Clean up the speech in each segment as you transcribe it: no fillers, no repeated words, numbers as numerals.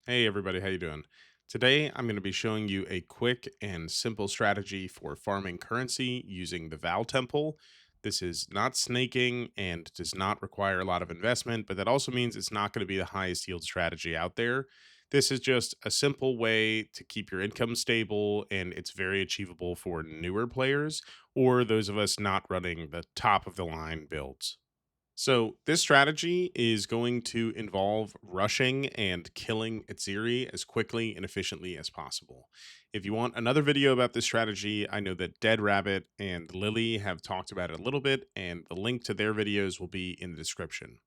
Hey everybody, how you doing? Today I'm going to be showing you a quick and simple strategy for farming currency using the Val Temple. This is not snaking and does not require a lot of investment, but that also means it's not going to be the highest yield strategy out there. This is just a simple way to keep your income stable, and it's very achievable for newer players or those of us not running the top of the line builds. So this strategy is going to involve rushing and killing Itziri as quickly and efficiently as possible. If you want another video about this strategy, I know that DeadRabbit and Lily have talked about it a little bit, and the link to their videos will be in the description.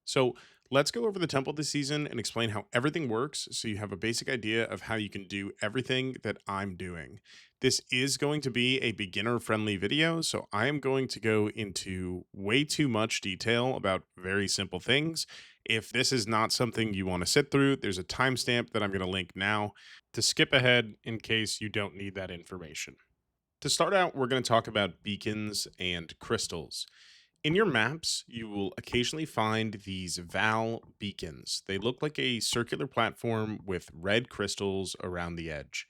So let's go over the temple this season and explain how everything works so you have a basic idea of how you can do everything that I'm doing. This is going to be a beginner friendly video, so I am going to go into way too much detail about very simple things. If this is not something you want to sit through, there's a timestamp that I'm going to link now to skip ahead in case you don't need that information. To start out, we're going to talk about beacons and crystals. In your maps, you will occasionally find these Val beacons. They look like a circular platform with red crystals around the edge.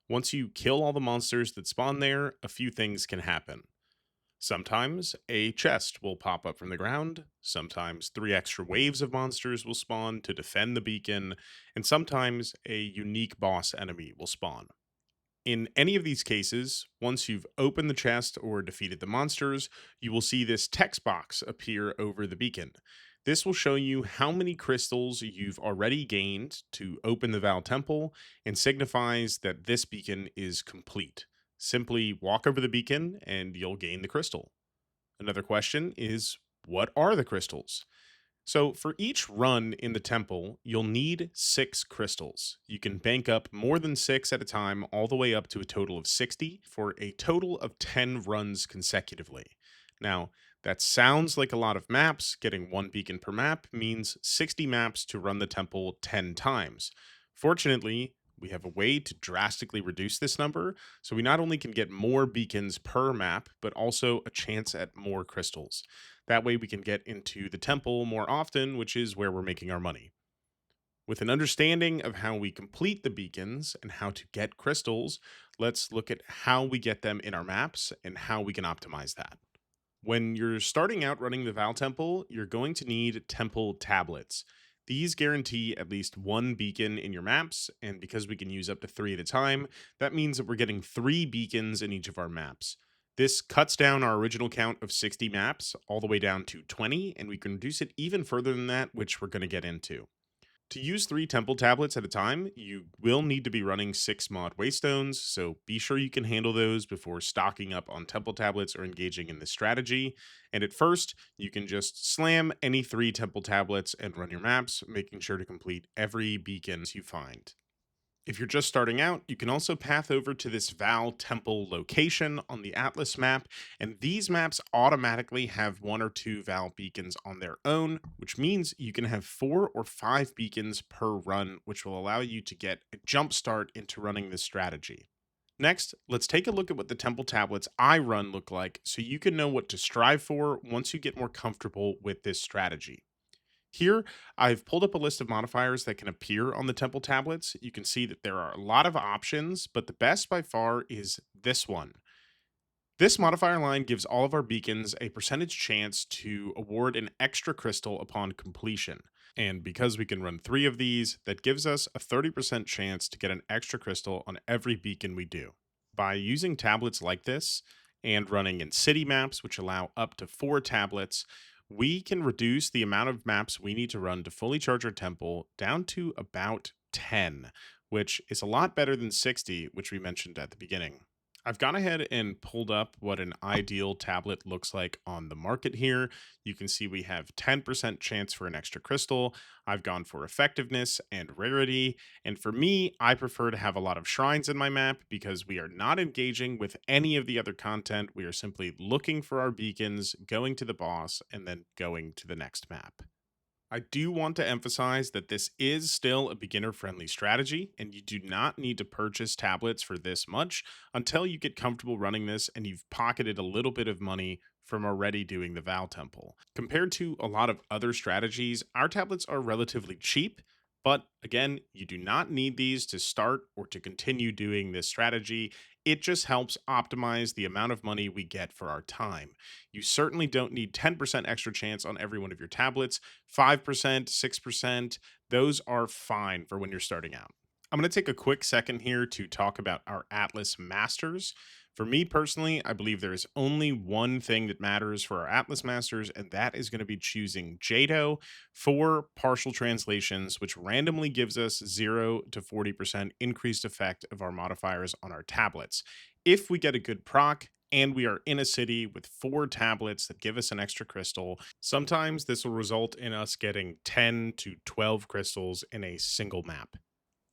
Once you kill all the monsters that spawn there, a few things can happen. Sometimes a chest will pop up from the ground, sometimes three extra waves of monsters will spawn to defend the beacon, and sometimes a unique boss enemy will spawn. In any of these cases, once you've opened the chest or defeated the monsters, you will see this text box appear over the beacon. This will show you how many crystals you've already gained to open the Val Temple and signifies that this beacon is complete. Simply walk over the beacon and you'll gain the crystal. Another question is, what are the crystals? So, for each run in the temple, you'll need 6 crystals. You can bank up more than 6 at a time, all the way up to a total of 60, for a total of 10 runs consecutively. Now, that sounds like a lot of maps. Getting one beacon per map means 60 maps to run the temple 10 times. Fortunately, we have a way to drastically reduce this number, so we not only can get more beacons per map, but also a chance at more crystals. That way, we can get into the temple more often, which is where we're making our money. With an understanding of how we complete the beacons and how to get crystals, let's look at how we get them in our maps and how we can optimize that. When you're starting out running the Val Temple, you're going to need temple tablets. These guarantee at least one beacon in your maps, and because we can use up to 3 at a time, that means that we're getting 3 beacons in each of our maps. This cuts down our original count of 60 maps all the way down to 20, and we can reduce it even further than that, which we're going to get into. To use 3 temple tablets at a time, you will need to be running 6 mod waystones, so be sure you can handle those before stocking up on temple tablets or engaging in this strategy. And at first, you can just slam any 3 temple tablets and run your maps, making sure to complete every beacon you find. If you're just starting out, you can also path over to this Val Temple location on the Atlas map, and these maps automatically have 1 or 2 Val beacons on their own, which means you can have 4 or 5 beacons per run, which will allow you to get a jump start into running this strategy. Next, let's take a look at what the temple tablets I run look like so you can know what to strive for once you get more comfortable with this strategy. Here, I've pulled up a list of modifiers that can appear on the temple tablets. You can see that there are a lot of options, but the best by far is this one. This modifier line gives all of our beacons a percentage chance to award an extra crystal upon completion. And because we can run 3 of these, that gives us a 30% chance to get an extra crystal on every beacon we do. By using tablets like this and running in city maps, which allow up to 4 tablets, we can reduce the amount of maps we need to run to fully charge our temple down to about 10, which is a lot better than 60, which we mentioned at the beginning. I've gone ahead and pulled up what an ideal tablet looks like on the market here. You can see we have 10% chance for an extra crystal. I've gone for effectiveness and rarity. And for me, I prefer to have a lot of shrines in my map because we are not engaging with any of the other content. We are simply looking for our beacons, going to the boss, and then going to the next map. I do want to emphasize that this is still a beginner friendly strategy, and you do not need to purchase tablets for this much until you get comfortable running this and you've pocketed a little bit of money from already doing the Val Temple. Compared to a lot of other strategies, our tablets are relatively cheap, But again, you do not need these to start or to continue doing this strategy. It just helps optimize the amount of money we get for our time. You certainly don't need 10% extra chance on every one of your tablets. 5%, 6%, those are fine for when you're starting out. I'm going to take a quick second here to talk about our Atlas Masters. For me personally, I believe there is only one thing that matters for our Atlas Masters, and that is going to be choosing JADO for partial translations, which randomly gives us 0 to 40% increased effect of our modifiers on our tablets. If we get a good proc, and we are in a city with 4 tablets that give us an extra crystal, sometimes this will result in us getting 10 to 12 crystals in a single map.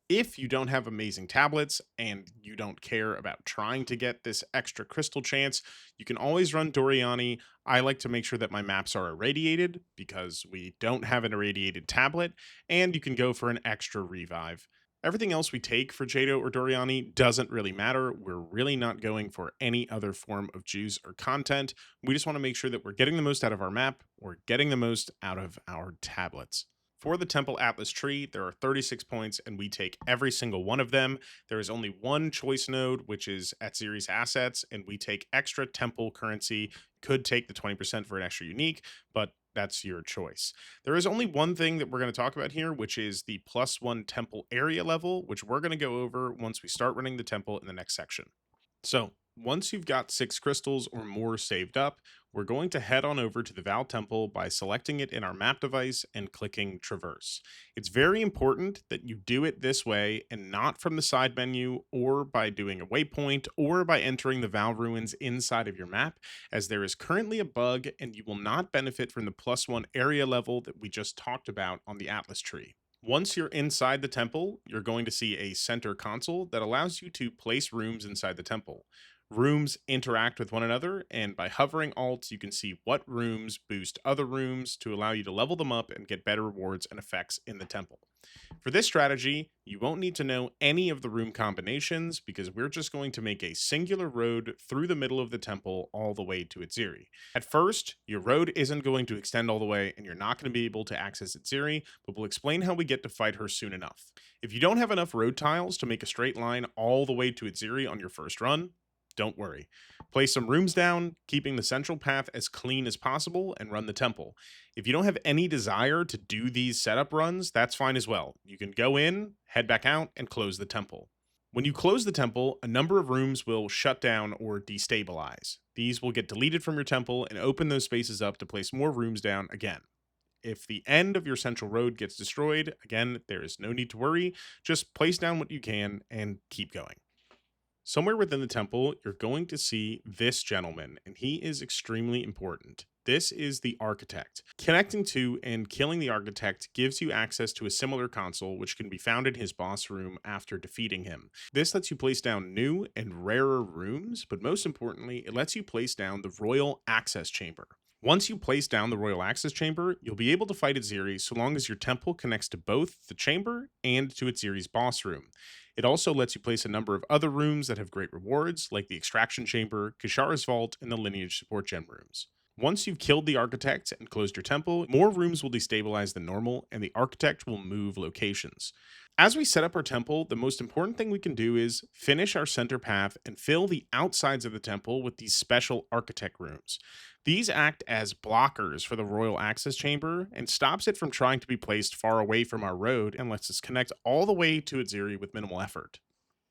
If you don't have amazing tablets and you don't care about trying to get this extra crystal chance, you can always run Doriani. I like to make sure that my maps are irradiated because we don't have an irradiated tablet, and you can go for an extra revive. Everything else we take for Jado or Doriani doesn't really matter. We're really not going for any other form of juice or content. We just want to make sure that we're getting the most out of our map, we're getting the most out of our tablets. For the Temple Atlas tree, there are 36 points, and we take every single one of them. There is only one choice node, which is at series assets, and we take extra temple currency. Could take the 20% for an extra unique, but that's your choice. There is only one thing that we're going to talk about here, which is the +1 temple area level, which we're going to go over once we start running the temple in the next section. So once you've got 6 crystals or more saved up, we're going to head on over to the Val Temple by selecting it in our map device and clicking Traverse. It's very important that you do it this way and not from the side menu or by doing a waypoint or by entering the Val Ruins inside of your map, as there is currently a bug and you will not benefit from the +1 area level that we just talked about on the Atlas tree. Once you're inside the temple, you're going to see a center console that allows you to place rooms inside the temple. Rooms interact with one another, and by hovering Alt, you can see what rooms boost other rooms to allow you to level them up and get better rewards and effects in the temple. For this strategy, you won't need to know any of the room combinations because we're just going to make a singular road through the middle of the temple all the way to Itziri. At first, your road isn't going to extend all the way and you're not going to be able to access Itziri, but we'll explain how we get to fight her soon enough. If you don't have enough road tiles to make a straight line all the way to Itziri on your first run, don't worry. Place some rooms down, keeping the central path as clean as possible, and run the temple. If you don't have any desire to do these setup runs, that's fine as well. You can go in, head back out, and close the temple. When you close the temple, a number of rooms will shut down or destabilize. These will get deleted from your temple and open those spaces up to place more rooms down again. If the end of your central road gets destroyed, again, there is no need to worry. Just place down what you can and keep going. Somewhere within the temple, you're going to see this gentleman, and he is extremely important. This is the Architect. Connecting to and killing the Architect gives you access to a similar console, which can be found in his boss room after defeating him. This lets you place down new and rarer rooms, but most importantly, it lets you place down the Royal Access Chamber. Once you place down the Royal Access Chamber, you'll be able to fight Itziri so long as your temple connects to both the chamber and to Itziri's boss room. It also lets you place a number of other rooms that have great rewards, like the Extraction Chamber, Kishara's Vault, and the Lineage Support Gem rooms. Once you've killed the Architect and closed your temple, more rooms will destabilize than normal, and the Architect will move locations. As we set up our temple, the most important thing we can do is finish our center path and fill the outsides of the temple with these special Architect rooms. These act as blockers for the Royal Access Chamber and stops it from trying to be placed far away from our road and lets us connect all the way to Itziri with minimal effort.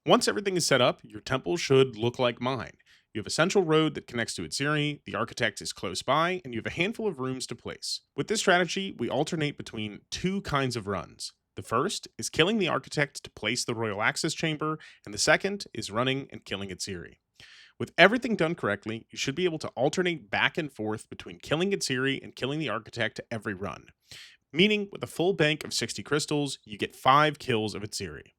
Once everything is set up, your temple should look like mine. You have a central road that connects to Itziri, the Architect is close by, and you have a handful of rooms to place. With this strategy, we alternate between 2 kinds of runs. The first is killing the Architect to place the Royal Access Chamber, and the second is running and killing Itziri. With everything done correctly, you should be able to alternate back and forth between killing Itziri and killing the Architect every run. Meaning, with a full bank of 60 crystals, you get 5 kills of Itziri.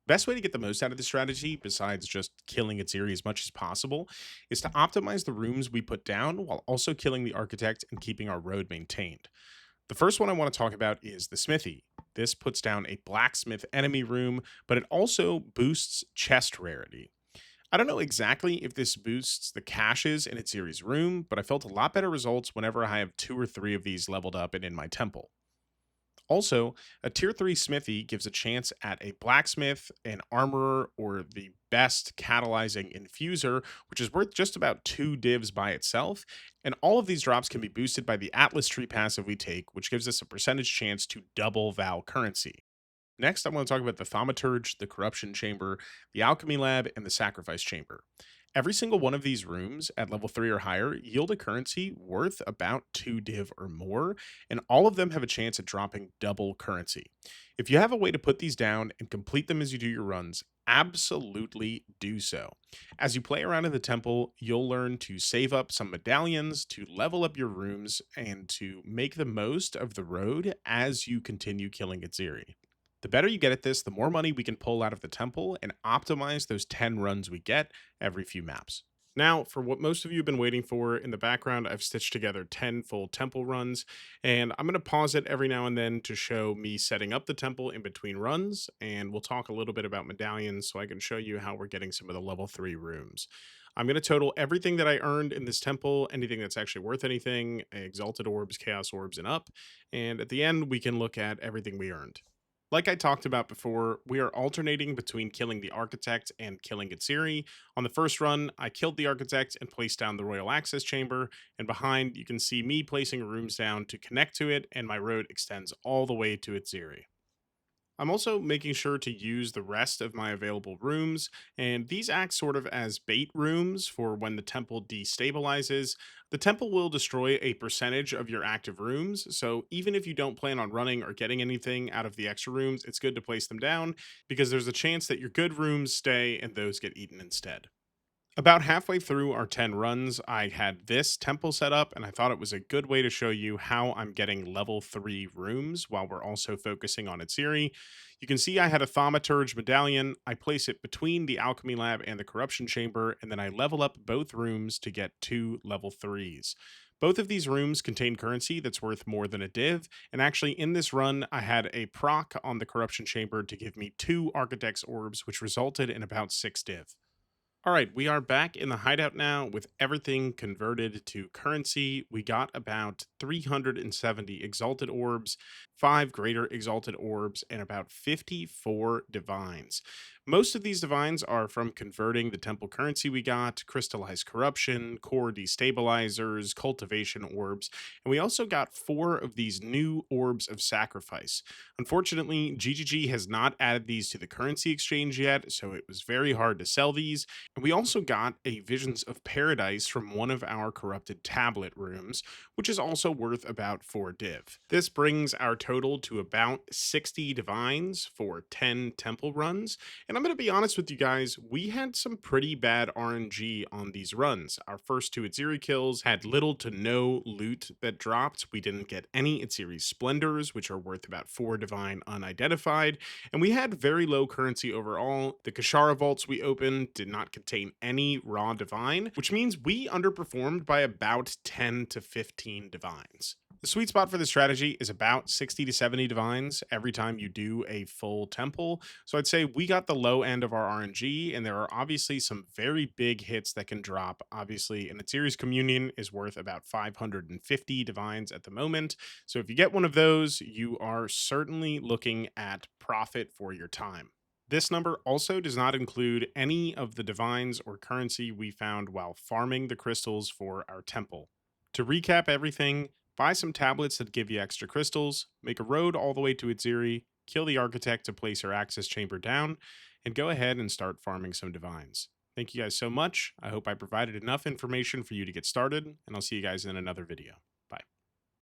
Best way to get the most out of this strategy, besides just killing Itziri as much as possible, is to optimize the rooms we put down while also killing the Architect and keeping our road maintained. The first one I want to talk about is the Smithy. This puts down a blacksmith enemy room, but it also boosts chest rarity. I don't know exactly if this boosts the caches in Itziri's room, but I felt a lot better results whenever I have 2 or 3 of these leveled up and in my temple. Also, a tier 3 smithy gives a chance at a blacksmith, an armorer, or the best catalyzing infuser, which is worth just about 2 divs by itself. And all of these drops can be boosted by the Atlas Tree passive we take, which gives us a percentage chance to double Val currency. Next, I want to talk about the Thaumaturge, the Corruption Chamber, the Alchemy Lab, and the Sacrifice Chamber. Every single one of these rooms at level 3 or higher yield a currency worth about 2 div or more, and all of them have a chance at dropping double currency. If you have a way to put these down and complete them as you do your runs, absolutely do so. As you play around in the temple, you'll learn to save up some medallions, to level up your rooms, and to make the most of the road as you continue killing Itziri. The better you get at this, the more money we can pull out of the temple and optimize those 10 runs we get every few maps. Now, for what most of you have been waiting for, in the background, I've stitched together 10 full temple runs, and I'm going to pause it every now and then to show me setting up the temple in between runs, and we'll talk a little bit about medallions so I can show you how we're getting some of the level 3 rooms. I'm going to total everything that I earned in this temple, anything that's actually worth anything, exalted orbs, chaos orbs, and up, and at the end, we can look at everything we earned. Like I talked about before, we are alternating between killing the Architect and killing Itziri. On the first run, I killed the Architect and placed down the Royal Access Chamber, and behind you can see me placing rooms down to connect to it, and my road extends all the way to Itziri. I'm also making sure to use the rest of my available rooms, and these act sort of as bait rooms for when the temple destabilizes. The temple will destroy a percentage of your active rooms, so even if you don't plan on running or getting anything out of the extra rooms, it's good to place them down because there's a chance that your good rooms stay and those get eaten instead. About halfway through our 10 runs, I had this temple set up, and I thought it was a good way to show you how I'm getting level 3 rooms while we're also focusing on Itziri. You can see I had a Thaumaturge medallion. I place it between the Alchemy Lab and the Corruption Chamber, and then I level up both rooms to get 2 level 3s. Both of these rooms contain currency that's worth more than a div, and actually in this run, I had a proc on the Corruption Chamber to give me 2 Architect's Orbs, which resulted in about 6 div. All right, we are back in the hideout now with everything converted to currency. We got about 370 exalted orbs, 5 greater exalted orbs, and about 54 divines. Most of these divines are from converting the temple currency we got, crystallized corruption, core destabilizers, cultivation orbs, and we also got 4 of these new orbs of sacrifice. Unfortunately, GGG has not added these to the currency exchange yet, so it was very hard to sell these. And we also got a Visions of Paradise from one of our corrupted tablet rooms, which is also worth about 4 div. This brings our total to about 60 divines for 10 temple runs. And I'm going to be honest with you guys, we had some pretty bad RNG on these runs. Our first 2 Itziri kills had little to no loot that dropped. We didn't get any Itziri Splendors, which are worth about 4 divine unidentified. And we had very low currency overall. The Kashara vaults we opened did not contain any raw divine, which means we underperformed by about 10 to 15 divines. The sweet spot for this strategy is about 60 to 70 divines every time you do a full temple. So I'd say we got the low end of our RNG, and there are obviously some very big hits that can drop. Obviously, an Itziri's Communion is worth about 550 divines at the moment. So if you get one of those, you are certainly looking at profit for your time. This number also does not include any of the divines or currency we found while farming the crystals for our temple. To recap everything, buy some tablets that give you extra crystals, make a road all the way to Itziri, kill the Architect to place her access chamber down, and go ahead and start farming some divines. Thank you guys so much. I hope I provided enough information for you to get started, and I'll see you guys in another video.